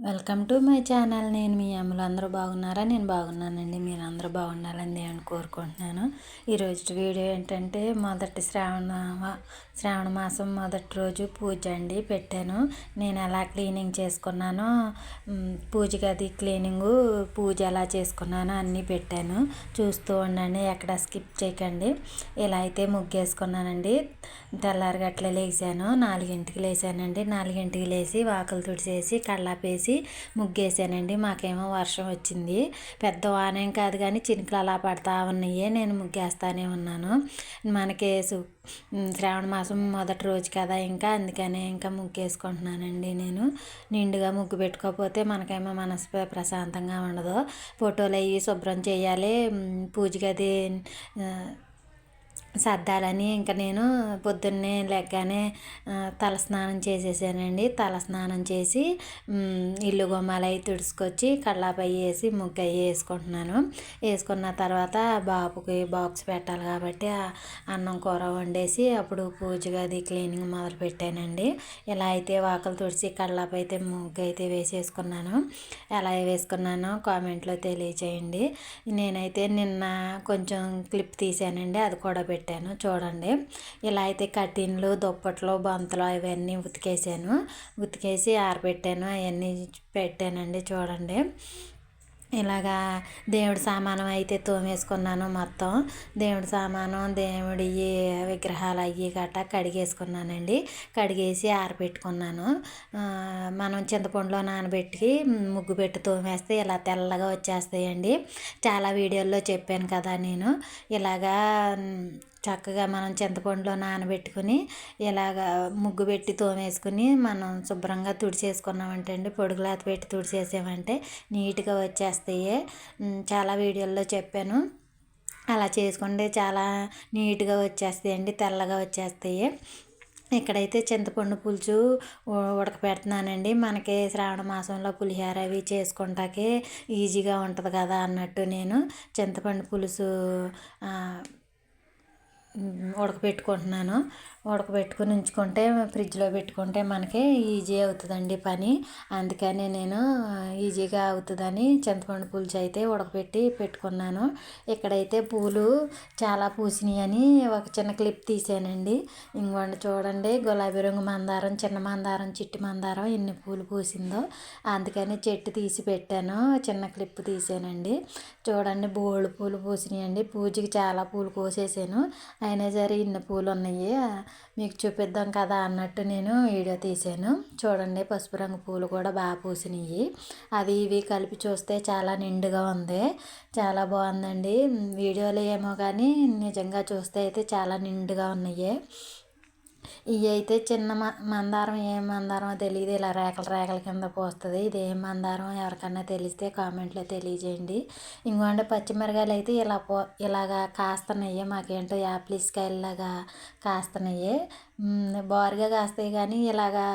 Welcome to my channel. నేను మీ అమ్మలు అందరూ బాగున్నారా? నేను బాగున్నానండి. మీరు అందరూ బాగుండాలని నేను కోరుకుంటున్నాను. ఈరోజు వీడియో ఏంటంటే శ్రావణ మాసం మొదటి రోజు పూజ అండి పెట్టాను. నేను ఎలా క్లీనింగ్ చేసుకున్నానో, పూజ గది క్లీనింగు, పూజ ఎలా చేసుకున్నానో అన్నీ పెట్టాను. చూస్తూ ఉండండి, ఎక్కడ స్కిప్ చేయకండి. ఇలా అయితే ముగ్గేసుకున్నానండి. తెల్లారగట్ల లేచాను, 4ంటికి లేచానండి. 4ంటికి లేచి వాకలు తుడిచేసి కళ్ళాపేసి ముగ్గేసానండి. మాకేమో వర్షం వచ్చింది. పెద్ద వానేం కాదు కానీ చినుకులు అలా పడతా ఉన్నాయి. నేను ముగ్గేస్తానే ఉన్నాను. మనకి శ్రావణ మాసం మొదటి రోజు కదా, అందుకనే ముగ్గేసుకుంటున్నానండి. నేను నిండుగా ముగ్గు పెట్టుకోకపోతే మనకేమో మనసు ప్రశాంతంగా ఉండదు. ఫోటోలు అవి శుభ్రం చేయాలి, పూజ గది సర్దాలని నేను పొద్దున్నే లెగ్గానే తలస్నానం చేసేసానండి. తలస్నానం చేసి ఇల్లు గుమ్మాలు అవి తుడుచుకొచ్చి కళ్ళాపై వేసి ముగ్గు అవి వేసుకుంటున్నాను. వేసుకున్న తర్వాత బాబుకి బాక్స్ పెట్టాలి కాబట్టి అన్నం కూర వండేసి అప్పుడు పూజ గది క్లీనింగ్ మొదలు పెట్టానండి. ఇలా అయితే వాకలు తుడిచి కళ్ళాపై అయితే ముగ్గు అయితే వేసేసుకున్నాను. ఎలా వేసుకున్నానో కామెంట్లో తెలియచేయండి. నేనైతే నిన్న కొంచెం క్లిప్ తీసానండి, అది కూడా పెట్టాను చూడండి. ఇలా అయితే కటిన్లు, దుప్పట్లు, బంతలు అవన్నీ ఉతికేసి ఆరబెట్టాను. అవన్నీ పెట్టానండి చూడండి. ఇలాగా దేవుడి సామానం అయితే తోమేసుకున్నాను. మొత్తం దేవుడి సామానం, దేవుడి విగ్రహాలు అవి గట్రా కడిగేసుకున్నానండి. కడిగేసి ఆరబెట్టుకున్నాను. మనం చింతపండులో నానబెట్టి ముగ్గు పెట్టి తోమేస్తే ఇలా తెల్లగా వచ్చేస్తాయండి. చాలా వీడియోల్లో చెప్పాను కదా నేను. ఇలాగా చక్కగా మనం చింతపండులో నానబెట్టుకుని ఇలాగ ముగ్గు పెట్టి తోమేసుకుని మనం శుభ్రంగా తుడిచేసుకున్నామంటే అండి, పొడుగులాత పెట్టి తుడిచేసామంటే నీట్గా వచ్చేస్తాయి. చాలా వీడియోల్లో చెప్పాను. అలా చేసుకుంటే చాలా నీట్గా వచ్చేస్తాయండి, తెల్లగా వచ్చేస్తాయి. ఇక్కడైతే చింతపండు పులుసు ఉడకపెడుతున్నానండి. మనకి శ్రావణ మాసంలో పులిహోర అవి చేసుకుంటాకే ఈజీగా ఉంటుంది కదా అన్నట్టు నేను చింతపండు పులుసు ఉడకపెట్టుకుంటున్నాను. ఉడకబెట్టుకుని ఉంచుకుంటే ఫ్రిడ్జ్లో పెట్టుకుంటే మనకి ఈజీ అవుతుందండి పని. అందుకని నేను ఈజీగా అవుతుందని చింతపండు పులుసు అయితే ఉడకబెట్టి పెట్టుకున్నాను. ఇక్కడైతే పూలు చాలా పూసినాయి అని ఒక చిన్న క్లిప్ తీసానండి. ఇంకోండి చూడండి, గులాబీ రంగు మందారం, చిన్న మందారం, చిట్టి మందారం ఎన్ని పూలు పూసిందో. అందుకని చెట్టు తీసి పెట్టాను, చిన్న క్లిప్ తీసానండి. చూడండి, బోల్డ్ పూలు పూసినాయండి. పూజకి చాలా పూలు కోసేసాను, అయినా సరే ఇన్ని పూలు ఉన్నాయి, మీకు చూపిద్దాం కదా అన్నట్టు నేను వీడియో తీసాను. చూడండి, పసుపు రంగు పూలు కూడా బాగా పూసినాయి. అవి ఇవి కలిపి చూస్తే చాలా నిండుగా ఉంది, చాలా బాగుందండి. వీడియోలో ఏమో కానీ నిజంగా చూస్తే అయితే చాలా నిండుగా ఉన్నాయి. ఇవి అయితే చిన్న మందారం, ఏం మందారమో తెలియదు, ఇలా రేకల కింద పోస్తుంది. ఇది ఏం మందారం ఎవరికన్నా తెలిస్తే కామెంట్లో తెలియజేయండి. ఇంకోండి, పచ్చిమిరకాయలు అయితే ఇలాగా కాస్తున్నాయి. మాకేంటో యాప్లిస్కాయలాగా కాస్తున్నాయి. బారుగా కాస్తాయి కానీ ఇలాగా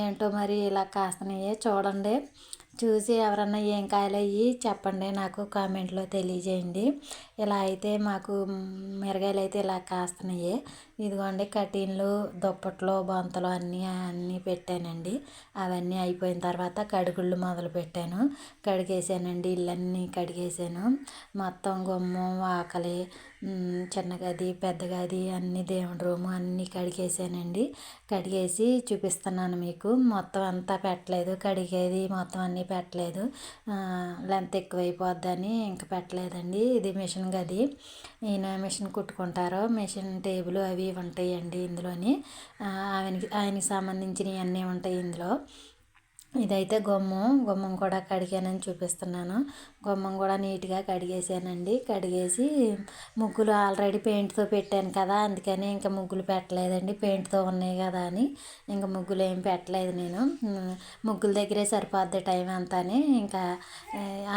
ఏంటో మరి ఇలా కాస్తున్నాయి. చూడండి, చూసి ఎవరన్నా ఏం కాయలు అయ్యి చెప్పండి, నాకు కామెంట్లో తెలియజేయండి. ఇలా అయితే మాకు మిరగాయలు అయితే ఇలా కాస్తున్నాయి. ఇదిగోండి, కటీన్లు, దుప్పట్లు, బొంతలు అన్నీ పెట్టానండి. అవన్నీ అయిపోయిన తర్వాత కడుగుళ్ళు మొదలు పెట్టాను. కడిగేసానండి, ఇల్లన్నీ కడిగేసాను. మొత్తం గుమ్మం, వాకలి, చిన్న గది, పెద్ద గది, అన్ని దేవుడి రూము అన్నీ కడిగేసానండి. కడిగేసి చూపిస్తున్నాను మీకు. మొత్తం అంతా పెట్టలేదు, కడిగేది మొత్తం అన్నీ పెట్టలేదు, లెంత్ ఎక్కువైపోద్దని ఇంకా పెట్టలేదండి. ఇది మిషన్ గది, ఈయన మిషన్ కుట్టుకుంటారు. మిషన్ టేబుల్ అవి ఉంటాయండి ఇందులోని. ఆయనకి సంబంధించినవి అన్నీ ఉంటాయి ఇందులో. ఇదైతే గుమ్మం కూడా కడిగానని చూపిస్తున్నాను. గుమ్మం కూడా నీట్గా కడిగేసానండి. కడిగేసి ముగ్గులు ఆల్రెడీ పెయింట్తో పెట్టాను కదా, అందుకని ఇంకా ముగ్గులు పెట్టలేదండి. పెయింట్తో ఉన్నాయి కదా అని ఇంకా ముగ్గులు ఏం పెట్టలేదు నేను. ముగ్గుల దగ్గరే సరిపోద్ది టైం అంతానే, ఇంకా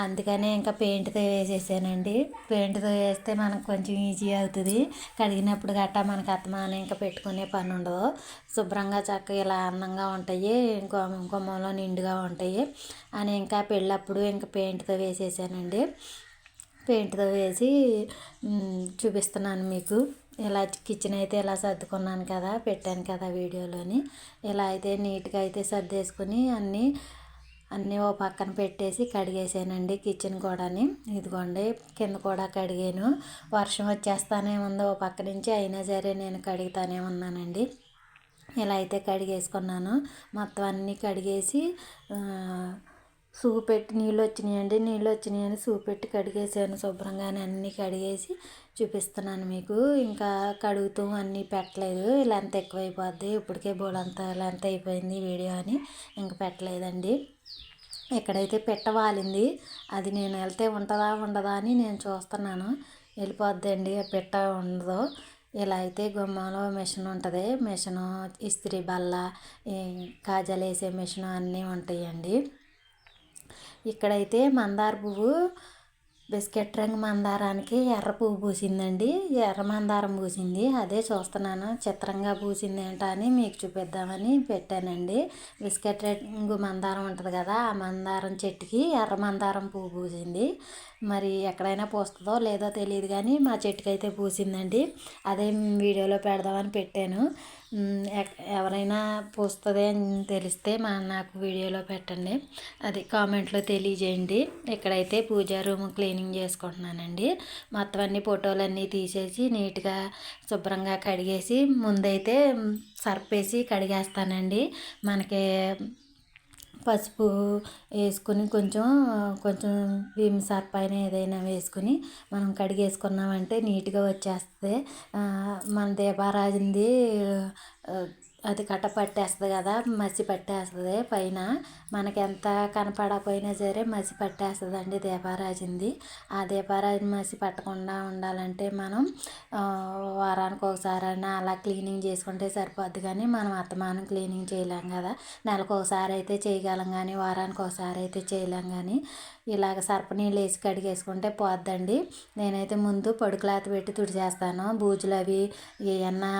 అందుకనే ఇంకా పెయింట్తో వేసేసానండి. పెయింట్తో వేస్తే మనకు కొంచెం ఈజీ అవుతుంది. కడిగినప్పుడు గట్టా మనకు అత్తమానం ఇంకా పెట్టుకునే పని ఉండదు. శుభ్రంగా చక్కగా ఇలా అందంగా ఉంటాయి, గుమ్మంలో నిండుగా ఉంటాయి అని ఇంకా పెళ్ళప్పుడు ఇంకా పెయింట్తో వేసేసానండి. పెయింట్తో వేసి చూపిస్తున్నాను మీకు. ఇలా కిచెన్ అయితే ఇలా సర్దుకున్నాను కదా, పెట్టాను కదా వీడియోలోని. ఇలా అయితే నీట్గా అయితే సర్దేసుకుని అన్నీ అన్నీ ఓ పక్కన పెట్టేసి కడిగేసానండి. కిచెన్ కూడాని ఇదిగోండి, కింద కూడా కడిగాను. వర్షం వచ్చేస్తానే ఉంది ఓ పక్క నుంచి, అయినా సరే నేను కడుగుతానే ఉన్నానండి. ఇలా అయితే కడిగేసుకున్నాను. మొత్తం అన్నీ కడిగేసి సూపు పెట్టి నీళ్ళు వచ్చినాయని సూపు పెట్టి కడిగేసాను శుభ్రంగానే. అన్నీ కడిగేసి చూపిస్తున్నాను మీకు. ఇంకా కడుగుతూ అన్నీ పెట్టలేదు, లెంత్ ఎక్కువైపోద్ది. ఇప్పటికే బోలంత లెంత్ అయిపోయింది వీడియో అని ఇంక పెట్టలేదండి. ఎక్కడైతే పెట్ట వాలింది, అది నేను వెళ్తే ఉంటుందా ఉండదా అని నేను చూస్తున్నాను. వెళ్ళిపోద్దండి, పెట్ట ఉండదు. ఇలా అయితే గుమ్మంలో మిషన్ ఉంటుంది. మిషను, ఇస్త్రీ బల్ల, కాజాలు వేసే మిషను అన్నీ ఉంటాయండి. ఇక్కడైతే మందార పువ్వు, బిస్కెట్ రంగు మందారానికి ఎర్ర పువ్వు పూసిందండి. ఎర్ర మందారం పూసింది, అదే చూస్తున్నాను. చిత్రంగా పూసింది ఏంటా అని మీకు చూపిద్దామని పెట్టానండి. బిస్కెట్ రంగు మందారం ఉంటుంది కదా, ఆ మందారం చెట్టుకి ఎర్ర మందారం పువ్వు పూసింది. మరి ఎక్కడైనా పూస్తుందో లేదో తెలియదు కానీ మా చెట్టుకి అయితే పూసిందండి. అదే వీడియోలో పెడదామని పెట్టాను. ఎవరైనా పూస్తుంది అని తెలిస్తే నాకు వీడియోలో పెట్టండి, అది కామెంట్లో తెలియజేయండి. ఇక్కడైతే పూజా రూమ్ క్లీనింగ్ చేసుకుంటున్నానండి. మొత్తం అన్ని ఫోటోలన్నీ తీసేసి నీట్గా శుభ్రంగా కడిగేసి ముందైతే సర్పేసి కడిగేస్తానండి. మనకి పసుపు వేసుకుని కొంచెం కొంచెం విమ్ సర్ఫ్ పైన ఏదైనా వేసుకుని మనం కడిగేసుకున్నామంటే నీట్గా వచ్చేస్తుంది. మన దీపారాజుంది అది కట్ట పట్టేస్తుంది కదా, మసి పట్టేస్తుంది పైన. మనకి ఎంత కనపడకపోయినా సరే మసి పట్టేస్తుందండి దీపారాజుంది. ఆ దీపారాజు మసి పట్టకుండా ఉండాలంటే మనం వారానికి ఒకసారైనా అలా క్లీనింగ్ చేసుకుంటే సరిపోద్ది. కానీ మనం అస్తమానం క్లీనింగ్ చేయలేం కదా, నెలకు ఒకసారి అయితే చేయగలం కానీ వారానికి ఒకసారి అయితే చేయలేం. కానీ ఇలాగ సర్ప నీళ్ళు వేసి కడిగేసుకుంటే పోద్దండి. నేనైతే ముందు పొడి క్లాత్ పెట్టి తుడిచేస్తాను. బూజులు అవి ఏమన్నా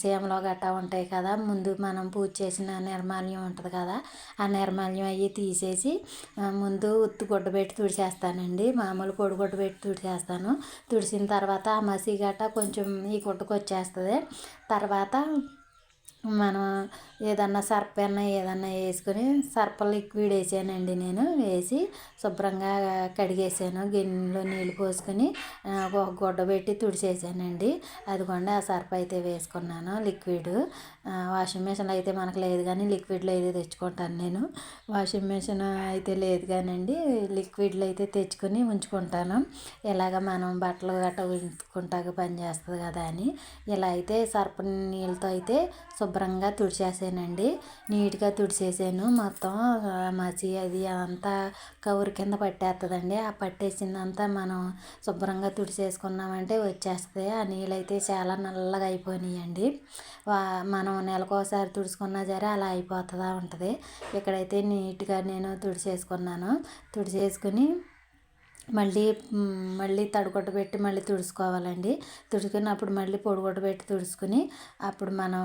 సీమలో గట్టా ఉంటాయి కదా, ముందు మనం పూజ చేసిన నిర్మాల్యం ఉంటుంది కదా, ఆ నిర్మాల్యం అవి తీసేసి ముందు ఉత్తి గుడ్డ పెట్టి తుడిచేస్తానండి. మామూలు పొడి గుడ్డ పెట్టి తుడిచేస్తాను. తుడిసిన తర్వాత ఆ మసి గట్టా కొంచెం ఈ గుడ్డకు వచ్చేస్తుంది. తర్వాత మనం ఏదన్నా సర్ఫ్ ఏదన్నా వేసుకొని సర్ఫ్ లిక్విడ్ వేసానండి. నేను వేసి శుభ్రంగా కడిగేసాను. గిన్నెలో నీళ్ళు పోసుకొని ఒక గుడ్డ పెట్టి తుడిచేసానండి. అదిగోండి ఆ సర్ఫ్ అయితే వేసుకున్నాను లిక్విడ్. వాషింగ్ మిషన్ అయితే మనకు లేదు కానీ లిక్విడ్లో అయితే తెచ్చుకుంటాను నేను. వాషింగ్ మిషన్ అయితే లేదు కానండి, లిక్విడ్లో అయితే తెచ్చుకొని ఉంచుకుంటాను. ఇలాగ మనం బట్టలు గట్ట ఉంచుకుంటాక పని చేస్తుంది కదా అని ఇలా అయితే సర్ఫ్ నీళ్ళతో అయితే శుభ్రంగా తుడిచేసానండి. నీట్గా తుడిచేసాను. మొత్తం మసి అది అంతా కవర్ కింద పట్టేస్తుందండి. ఆ పట్టేసిందంతా మనం శుభ్రంగా తుడిచేసుకున్నామంటే వచ్చేస్తుంది. ఆ నీళ్ళు అయితే చాలా నల్లగా అయిపోయినాయండి. మనం నెలకోసారి తుడుచుకున్నా సరే అలా అయిపోతూ ఉంటుంది. ఇక్కడైతే నీట్గా నేను తుడిచేసుకున్నాను. తుడిచేసుకుని మళ్ళీ తడిగుడ్డ పెట్టి మళ్ళీ తుడుచుకోవాలండి. తుడుచుకున్నప్పుడు మళ్ళీ పొడిగుడ్డ పెట్టి తుడుచుకుని అప్పుడు మనం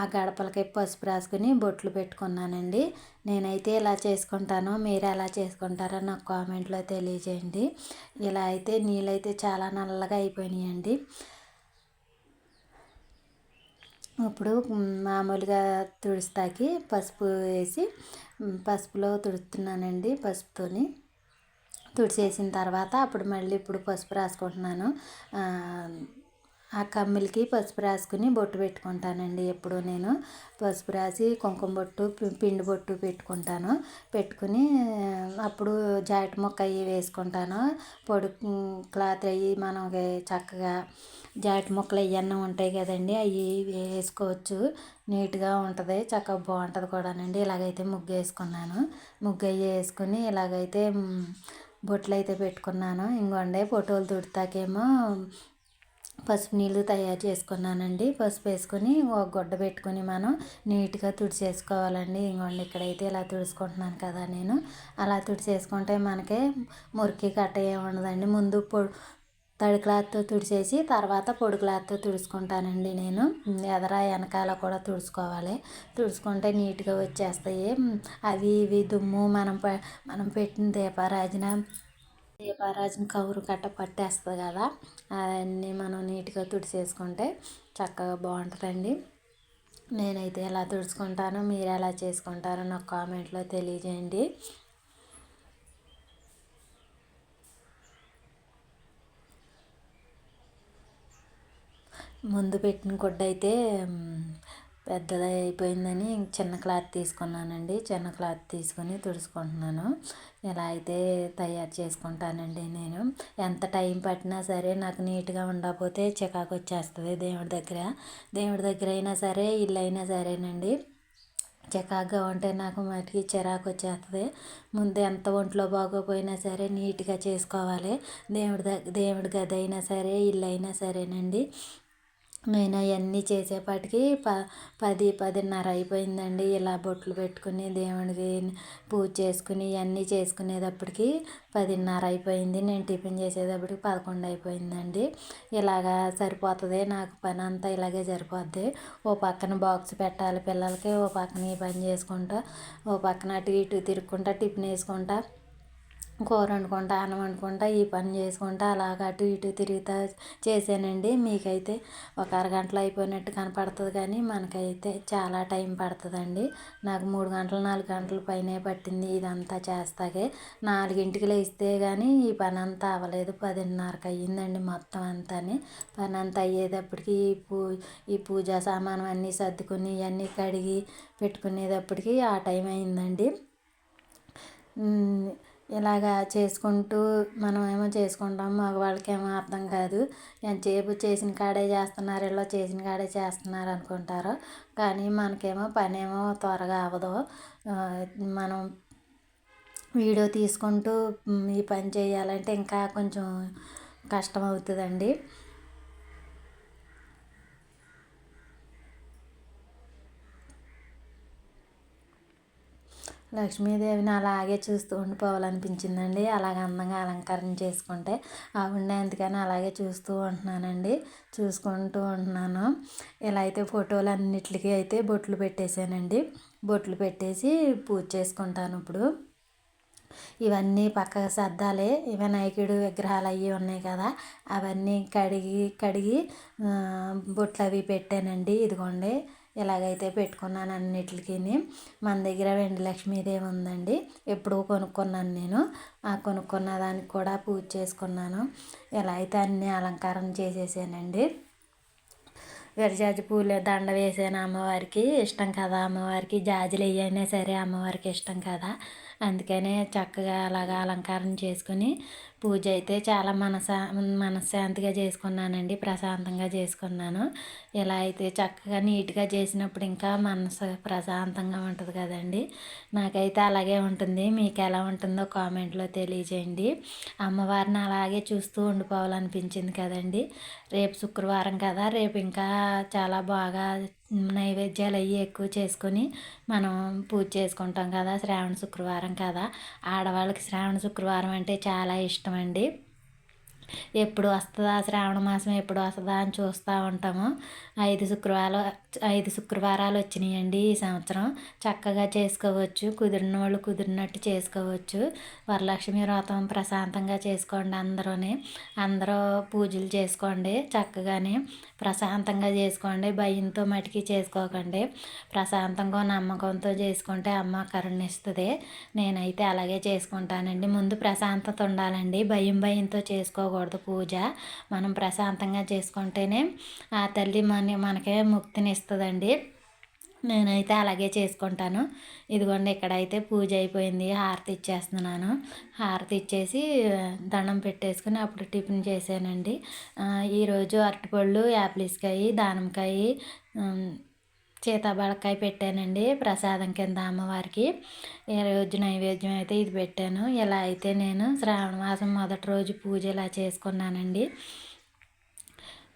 ఆ గడపలకి పసుపు రాసుకుని బొట్లు పెట్టుకున్నానండి. నేనైతే ఇలా చేసుకుంటాను, మీరు ఎలా చేసుకుంటారో నాకు కామెంట్లో తెలియజేయండి. ఇలా అయితే నీళ్ళైతే చాలా నల్లగా అయిపోయినాయండి. ఇప్పుడు మామూలుగా తుడుస్తాకి పసుపు వేసి పసుపులో తుడుస్తున్నానండి. పసుపుతోని తుడిచేసిన తర్వాత అప్పుడు మళ్ళీ ఇప్పుడు పసుపు రాసుకుంటున్నాను. ఆ కమ్మిలికి పసుపు రాసుకుని బొట్టు పెట్టుకుంటానండి. ఎప్పుడు నేను పసుపు రాసి కుంకుమ బొట్టు, పిండి బొట్టు పెట్టుకుంటాను. పెట్టుకుని అప్పుడు జాకెట్ ముక్క అవి వేసుకుంటాను. పొడి క్లాత్ అవి మనకి చక్కగా జాకెట్ ముక్కలు అవన్నీ ఉంటాయి కదండి, అవి వేసుకోవచ్చు. నీట్గా ఉంటుంది, చక్కగా బాగుంటుంది కూడానండి. ఇలాగైతే ముగ్గు వేసుకున్నాను. ముగ్గు అవి వేసుకుని ఇలాగైతే బొట్లు అయితే పెట్టుకున్నాను. ఇంకోండి ఫోటోలు తుడతాకేమో పసుపు నీళ్ళు తయారు చేసుకున్నానండి. పసుపు వేసుకొని ఒక గుడ్డ పెట్టుకొని మనం నీట్గా తుడిచేసుకోవాలండి. ఇంకోండి ఇక్కడైతే ఇలా తుడుచుకుంటున్నాను కదా నేను. అలా తుడిచేసుకుంటే మనకి మురికి కట్ట ఏమి ఉండదండి. ముందు తడి క్లాత్తో తుడిచేసి తర్వాత పొడి క్లాత్తో తుడుచుకుంటానండి నేను. ఎదర వెనకాల కూడా తుడుచుకోవాలి. తుడుచుకుంటే నీట్గా వచ్చేస్తాయి. అవి ఇవి దుమ్ము మనం పెట్టిన దీపారాజన కవరు కట్ట పట్టేస్తుంది కదా, అవన్నీ మనం నీట్గా తుడిచేసుకుంటే చక్కగా బాగుంటుందండి. నేనైతే ఎలా తుడుచుకుంటానో మీరు ఎలా చేసుకుంటారో నాకు కామెంట్లో తెలియజేయండి. ముందు పెట్టిన గుడ్డ అయితే పెద్దది అయిపోయిందని చిన్న క్లాత్ తీసుకున్నానండి. చిన్న క్లాత్ తీసుకొని తుడుచుకుంటున్నాను. ఇలా అయితే తయారు చేసుకుంటానండి నేను. ఎంత టైం పట్టినా సరే నాకు నీట్గా ఉండకపోతే చికాకు వచ్చేస్తుంది. దేవుడి దగ్గర అయినా సరే, ఇల్లు అయినా సరేనండి, చికాకుగా ఉంటే నాకు మటుకి చిరాకు వచ్చేస్తుంది. ముందు ఎంత ఒంట్లో బాగోపోయినా సరే నీట్గా చేసుకోవాలి. దేవుడి గది అయినా సరే, ఇల్లు అయినా సరేనండి. నేను అవన్నీ చేసేపాటికి 10:30 అయిపోయిందండి. ఇలా బొట్లు పెట్టుకుని దేవుడికి పూజ చేసుకుని ఇవన్నీ చేసుకునేటప్పటికి 10:30 అయిపోయింది. నేను టిఫిన్ చేసేటప్పటికి 11 అయిపోయిందండి. ఇలాగా సరిపోతుంది నాకు, పని అంతా ఇలాగే సరిపోద్ది. ఓ పక్కన బాక్స్ పెట్టాలి పిల్లలకి, ఓ పక్కన ఈ పని చేసుకుంటా, ఓ పక్కన అటు ఇటు తిరుక్కుంటా టిఫిన్ వేసుకుంటా, కూర వండుకుంటా, అన్నం వండుకుంటా, ఈ పని చేసుకుంటా అలాగ అటు ఇటు తిరుగుతా చేశానండి. మీకైతే ఒక అరగంటలో అయిపోయినట్టు కనపడుతుంది కానీ మనకైతే చాలా టైం పడుతుందండి. నాకు 3 గంటలు 4 గంటల పైనే పట్టింది ఇదంతా చేస్తాకే. 4ంటికి లేస్తే కానీ ఈ పని అంతా అవ్వలేదు. 10:30కి అయ్యిందండి మొత్తం అంతా. పని అంతా అయ్యేటప్పటికి ఈ పూజా సామాను అన్నీ సర్దుకుని ఇవన్నీ కడిగి పెట్టుకునేటప్పటికి ఆ టైం అయిందండి. ఇలాగా చేసుకుంటూ మనం ఏమో చేసుకుంటాం, మగవాళ్ళకేమో అర్థం కాదు. ఎంతసేపు చేసిన కాడే చేస్తున్నారు, ఇలా చేసిన కాడే చేస్తున్నారు అనుకుంటారు. కానీ మనకేమో పని ఏమో త్వరగా అవ్వదు. మనం వీడియో తీసుకుంటూ ఈ పని చేయాలంటే ఇంకా కొంచెం కష్టం అవుతుందండి. లక్ష్మీదేవిని అలాగే చూస్తూ ఉండిపోవాలనిపించిందండి. అలాగ అందంగా అలంకరణ చేసుకుంటే ఉండేందుకని అలాగే చూస్తూ ఉంటున్నానండి. చూసుకుంటూ ఉంటున్నాను. ఇలా అయితే ఫోటోలన్నిటికీ అయితే బొట్లు పెట్టేశానండి. బొట్లు పెట్టేసి పూజ చేసుకుంటాను. ఇప్పుడు ఇవన్నీ పక్కకు సర్దాలి. వినాయకుడు విగ్రహాలు అవి ఉన్నాయి కదా, అవన్నీ కడిగి బొట్లు అవి పెట్టానండి. ఇదిగోండి ఇలాగైతే పెట్టుకున్నాను అన్నిటికీ. మన దగ్గర వెండి లక్ష్మీదేవి ఉందండి, ఎప్పుడూ కొనుక్కున్నాను నేను. ఆ కొనుక్కున్న దానికి కూడా పూజ చేసుకున్నాను. ఇలా అయితే అన్నీ అలంకారం చేసేసానండి. విరజాజి పూల దండ వేసాను. అమ్మవారికి ఇష్టం కదా, అమ్మవారికి జాజులు వేయైనా సరే అమ్మవారికి ఇష్టం కదా, అందుకనే చక్కగా అలాగా అలంకారం చేసుకుని పూజ అయితే చాలా మనశ్శాంతిగా చేసుకున్నానండి. ప్రశాంతంగా చేసుకున్నాను. ఇలా అయితే చక్కగా నీట్గా చేసినప్పుడు ఇంకా మనసు ప్రశాంతంగా ఉంటుంది కదండి. నాకైతే అలాగే ఉంటుంది. మీకు ఎలా ఉంటుందో కామెంట్లో తెలియజేయండి. అమ్మవారిని అలాగే చూస్తూ ఉండిపోవాలనిపించింది కదండి. రేపు శుక్రవారం కదా, రేపు ఇంకా చాలా బాగా నైవేద్యాలు అవి ఎక్కువ చేసుకొని మనం పూజ చేసుకుంటాం కదా. శ్రావణ శుక్రవారం కదా, ఆడవాళ్ళకి శ్రావణ శుక్రవారం అంటే చాలా ఇష్టం అండి. ఎప్పుడు వస్తుందా శ్రావణ మాసం, ఎప్పుడు వస్తుందా అని చూస్తూ ఉంటాము. 5 శుక్రవారాలు వచ్చినాయండి ఈ సంవత్సరం. చక్కగా చేసుకోవచ్చు, కుదిరిన వాళ్ళు కుదిరినట్టు చేసుకోవచ్చు. వరలక్ష్మి వ్రతం ప్రశాంతంగా చేసుకోండి. అందరూ పూజలు చేసుకోండి చక్కగానే, ప్రశాంతంగా చేసుకోండి. భయంతో మటుకి చేసుకోకండి. ప్రశాంతంగా నమ్మకంతో చేసుకుంటే అమ్మ కరుణిస్తుంది. నేనైతే అలాగే చేసుకుంటానండి. ముందు ప్రశాంతత ఉండాలండి. భయంతో చేసుకోకూడదు పూజ. మనం ప్రశాంతంగా చేసుకుంటేనే ఆ తల్లి మనకే ముక్తిని ఇస్తుందండి. నేనైతే అలాగే చేసుకుంటాను. ఇదిగోండి ఇక్కడైతే పూజ అయిపోయింది. హారతి ఇచ్చేస్తున్నాను. హారతి ఇచ్చేసి దండం పెట్టేసుకుని అప్పుడు టిఫిన్ చేశానండి. ఈరోజు అరటిపళ్ళు, యాప్లిస్కాయ, దానిమ్మకాయ, సీతాఫలకాయ పెట్టానండి ప్రసాదం కింద అమ్మవారికి. ఈరోజు నైవేద్యం అయితే ఇది పెట్టాను. ఇలా అయితే నేను శ్రావణ మాసం మొదటి రోజు పూజ ఇలా చేసుకున్నానండి.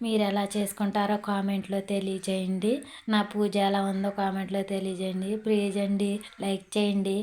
మీరు ఎలా చేసుకుంటారో కామెంట్లో తెలియజేయండి. నా పూజ ఎలా ఉందో కామెంట్లో తెలియజేయండి. ప్లీజ్ అండి, లైక్ చేయండి.